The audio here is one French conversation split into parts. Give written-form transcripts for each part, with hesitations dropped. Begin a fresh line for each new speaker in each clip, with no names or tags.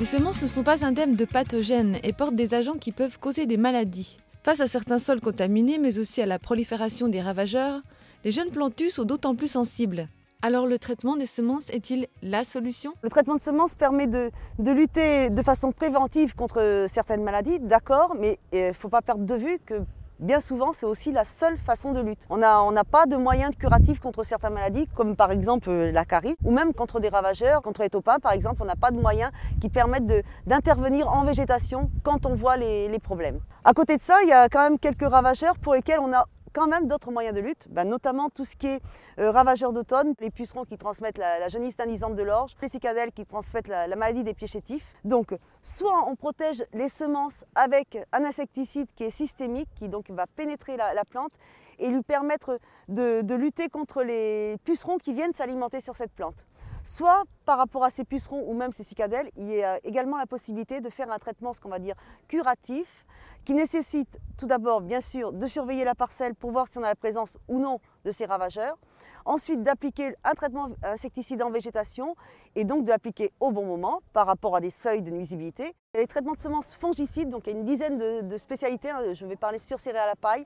Les semences ne sont pas indemnes de pathogènes et portent des agents qui peuvent causer des maladies. Face à certains sols contaminés, mais aussi à la prolifération des ravageurs, les jeunes plantues sont d'autant plus sensibles. Alors le traitement des semences est-il la solution?
Le traitement de semences permet de lutter de façon préventive contre certaines maladies, d'accord, mais il ne faut pas perdre de vue que bien souvent, c'est aussi la seule façon de lutte. On n'a pas de moyens de curatifs contre certaines maladies, comme par exemple la carie, ou même contre des ravageurs, contre les taupins par exemple, on n'a pas de moyens qui permettent d'intervenir en végétation quand on voit les problèmes. À côté de ça, il y a quand même quelques ravageurs pour lesquels on a quand même d'autres moyens de lutte, notamment tout ce qui est ravageurs d'automne, les pucerons qui transmettent la jaunisse nanisante de l'orge, les cicadelles qui transmettent la maladie des pieds chétifs. Donc, soit on protège les semences avec un insecticide qui est systémique, qui donc va pénétrer la plante et lui permettre de lutter contre les pucerons qui viennent s'alimenter sur cette plante. Soit par rapport à ces pucerons ou même ces cicadelles, il y a également la possibilité de faire un traitement, ce qu'on va dire curatif, qui nécessite tout d'abord bien sûr de surveiller la parcelle pour voir si on a la présence ou non de ces ravageurs. Ensuite d'appliquer un traitement insecticide en végétation et donc de l'appliquer au bon moment par rapport à des seuils de nuisibilité. Il y a des traitements de semences fongicides, donc il y a une dizaine de spécialités, je vais parler sur céréales à paille,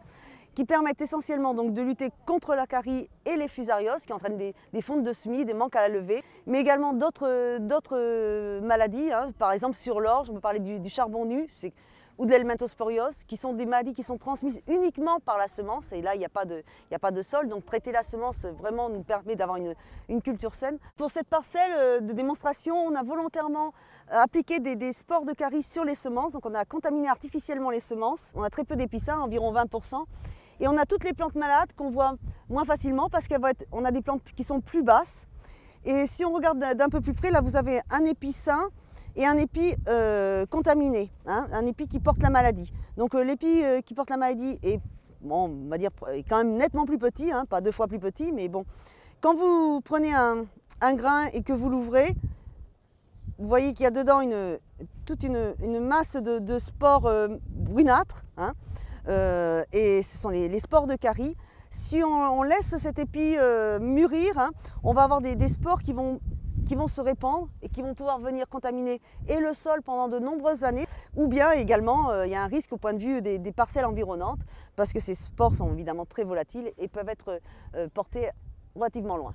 qui permettent essentiellement donc de lutter contre la carie et les fusarios, qui entraînent des fontes de semis, des manques à la levée, mais également d'autres maladies, par exemple sur l'orge, on peut parler du charbon nu, ou de l'helminthosporiose, qui sont des maladies qui sont transmises uniquement par la semence, et là il n'y a pas de sol, donc traiter la semence vraiment nous permet d'avoir une culture saine. Pour cette parcelle de démonstration, on a volontairement appliqué des spores de carie sur les semences, donc on a contaminé artificiellement les semences, on a très peu d'épicins, environ 20%, et on a toutes les plantes malades qu'on voit moins facilement parce qu'on a des plantes qui sont plus basses, et si on regarde d'un peu plus près, là vous avez un épi sain, et un épi contaminé, un épi qui porte la maladie. Donc l'épi qui porte la maladie est, bon, on va dire, est quand même nettement plus petit, pas 2 fois plus petit, mais bon. Quand vous prenez un grain et que vous l'ouvrez, vous voyez qu'il y a dedans toute une masse de spores brunâtres, et ce sont les spores de carie. Si on laisse cet épi mûrir, on va avoir des spores qui vont se répandre et qui vont pouvoir venir contaminer et le sol pendant de nombreuses années, ou bien également il y a un risque au point de vue des parcelles environnantes parce que ces spores sont évidemment très volatiles et peuvent être portés relativement loin.